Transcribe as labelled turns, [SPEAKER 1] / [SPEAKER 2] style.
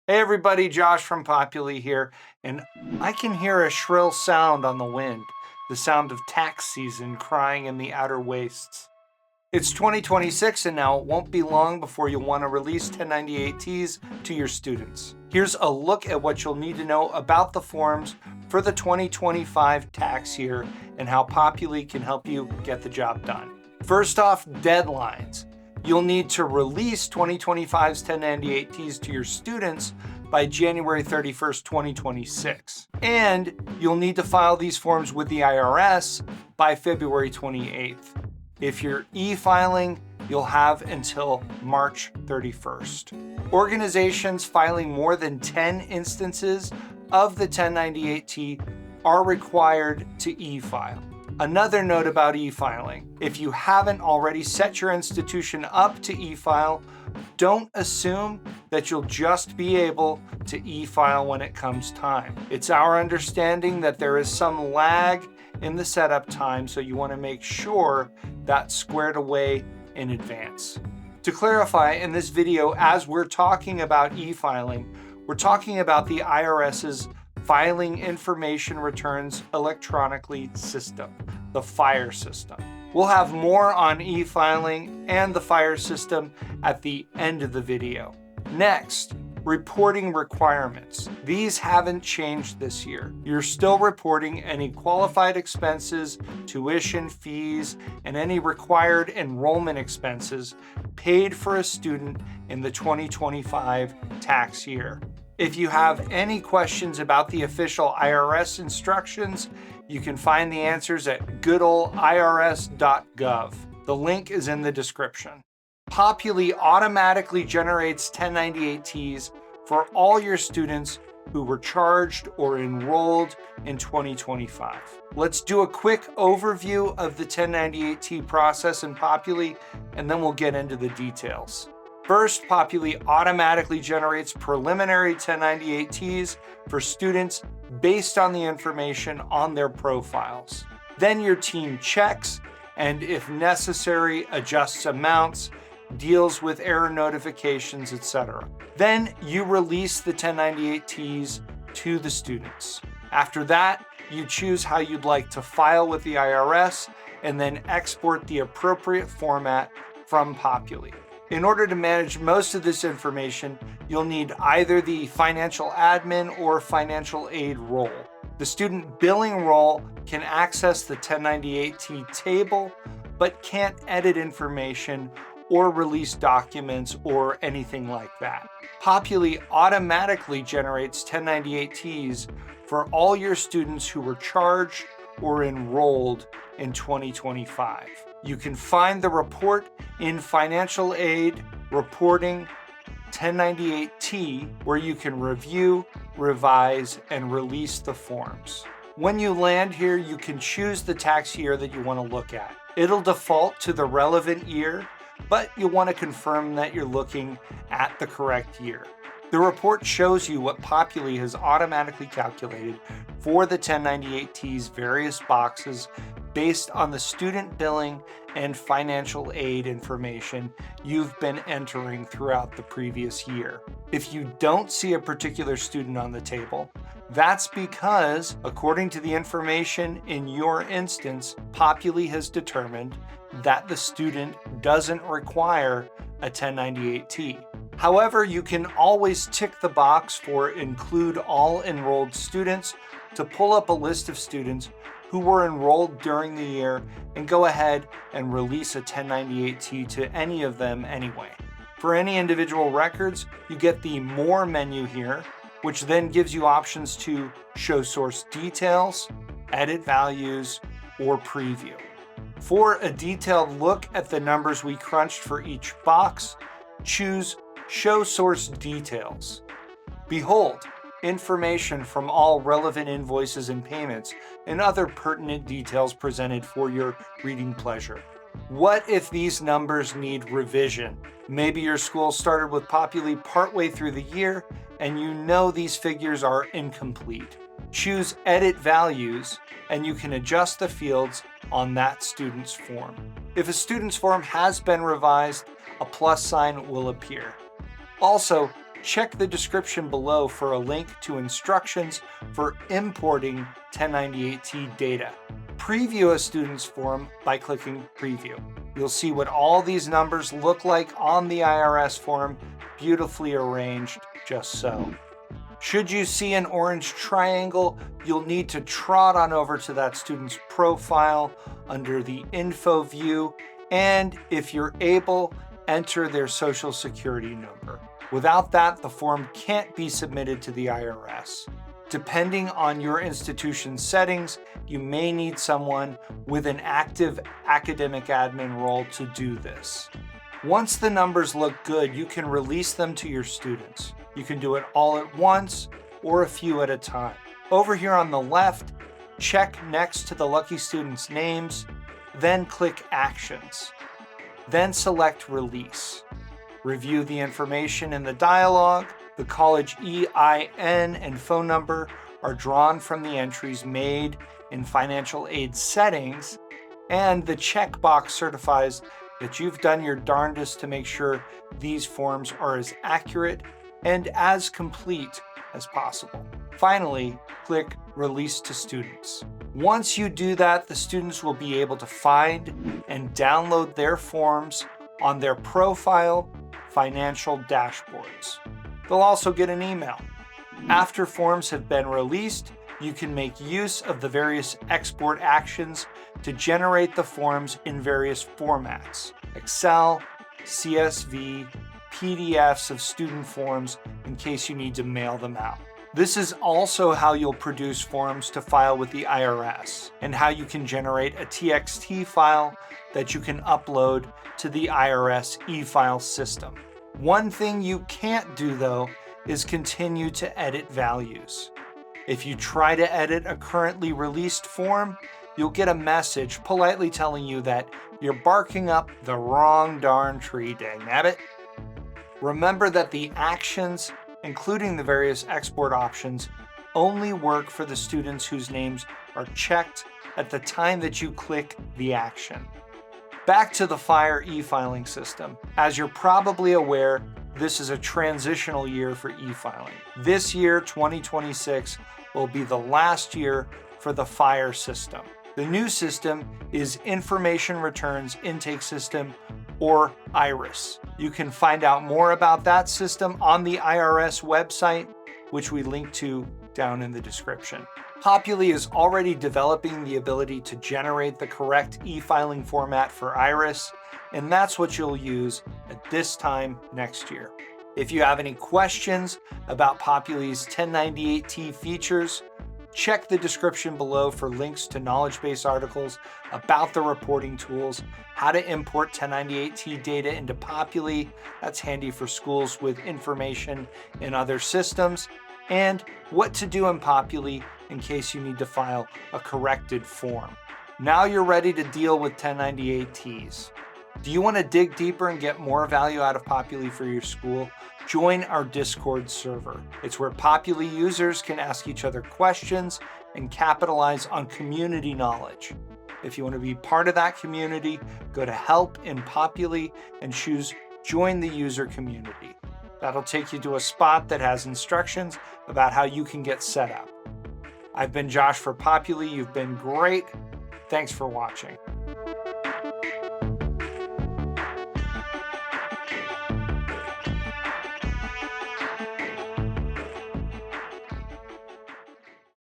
[SPEAKER 1] Hey everybody, Josh from Populi here, and I can hear a shrill sound on the wind, the sound of tax season crying in the outer wastes. It's 2026 and now it won't be long before you'll want to release 1098-Ts to your students. Here's a look at what you'll need to know about the forms for the 2025 tax year and how Populi can help you get the job done. First off, deadlines. You'll need to release 2025's 1098-Ts to your students by January 31st, 2026. And you'll need to file these forms with the IRS by February 28th. If you're e-filing, you'll have until March 31st. Organizations filing more than 10 instances of the 1098-T are required to e-file. Another note about e-filing: if you haven't already set your institution up to e-file, don't assume that you'll just be able to e-file when it comes time. It's our understanding that there is some lag in the setup time, so you want to make sure that's squared away in advance. To clarify, in this video, as we're talking about e-filing, we're talking about the IRS's Filing Information Returns Electronically system, the FIRE system. We'll have more on e-filing and the FIRE system at the end of the video. Next, reporting requirements. These haven't changed this year. You're still reporting any qualified expenses, tuition, fees, and any required enrollment expenses paid for a student in the 2025 tax year. If you have any questions about the official IRS instructions, you can find the answers at goodoldIRS.gov. The link is in the description. Populi automatically generates 1098-Ts for all your students who were charged or enrolled in 2025. Let's do a quick overview of the 1098-T process in Populi, and then we'll get into the details. First, Populi automatically generates preliminary 1098-Ts for students based on the information on their profiles. Then your team checks and, if necessary, adjusts amounts, deals with error notifications, etc. Then you release the 1098-Ts to the students. After that, you choose how you'd like to file with the IRS and then export the appropriate format from Populi. In order to manage most of this information, you'll need either the financial admin or financial aid role. The student billing role can access the 1098-T table, but can't edit information or release documents or anything like that. Populi automatically generates 1098-Ts for all your students who were charged or enrolled in 2025. You can find the report in Financial Aid Reporting 1098-T, where you can review, revise, and release the forms. When you land here, you can choose the tax year that you want to look at. It'll default to the relevant year, but you'll want to confirm that you're looking at the correct year. The report shows you what Populi has automatically calculated for the 1098-T's various boxes based on the student billing and financial aid information you've been entering throughout the previous year. If you don't see a particular student on the table, that's because, according to the information in your instance, Populi has determined that the student doesn't require a 1098-T. However, you can always tick the box for Include All Enrolled Students to pull up a list of students who were enrolled during the year and go ahead and release a 1098-T to any of them anyway. For any individual records, you get the More menu here, which then gives you options to show source details, edit values, or preview. For a detailed look at the numbers we crunched for each box, choose Show Source Details. Behold, information from all relevant invoices and payments and other pertinent details presented for your reading pleasure. What if these numbers need revision? Maybe your school started with Populi partway through the year and you know these figures are incomplete. Choose Edit Values and you can adjust the fields on that student's form. If a student's form has been revised, a plus sign will appear. Also, Check the description below for a link to instructions for importing 1098T data. Preview a student's form by clicking Preview. You'll see what all these numbers look like on the IRS form, beautifully arranged just so. Should you see an orange triangle, you'll need to trot on over to that student's profile under the Info view, and if you're able, enter their Social Security number. Without that, the form can't be submitted to the IRS. Depending on your institution's settings, you may need someone with an active academic admin role to do this. Once the numbers look good, you can release them to your students. You can do it all at once or a few at a time. Over here on the left, check next to the lucky students' names, then click Actions. Then select Release. Review the information in the dialog. The college EIN and phone number are drawn from the entries made in financial aid settings, and the checkbox certifies that you've done your darndest to make sure these forms are as accurate and as complete as possible. Finally, click Release to Students. Once you do that, the students will be able to find and download their forms on their profile financial dashboards. They'll also get an email. After forms have been released, you can make use of the various export actions to generate the forms in various formats: Excel, CSV, PDFs of student forms in case you need to mail them out. This is also how you'll produce forms to file with the IRS, and how you can generate a TXT file that you can upload to the IRS e-file system. One thing you can't do, though, is continue to edit values. If you try to edit a currently released form, you'll get a message politely telling you that you're barking up the wrong darn tree, dangnabbit. Remember that the actions, including the various export options, only work for the students whose names are checked at the time that you click the action. Back to the FIRE e-filing system. As you're probably aware, this is a transitional year for e-filing. This year, 2026, will be the last year for the FIRE system. The new system is Information Returns Intake System, or IRIS. You can find out more about that system on the IRS website, which we link to down in the description. Populi is already developing the ability to generate the correct e-filing format for IRIS, and that's what you'll use at this time next year. If you have any questions about Populi's 1098T features, check the description below for links to knowledge base articles about the reporting tools, how to import 1098T data into Populi, that's handy for schools with information in other systems, and what to do in Populi in case you need to file a corrected form. Now you're ready to deal with 1098Ts. Do you want to dig deeper and get more value out of Populi for your school? Join our Discord server. It's where Populi users can ask each other questions and capitalize on community knowledge. If you want to be part of that community, go to Help in Populi and choose Join the User Community. That'll take you to a spot that has instructions about how you can get set up. I've been Josh for Populi. You've been great. Thanks for watching.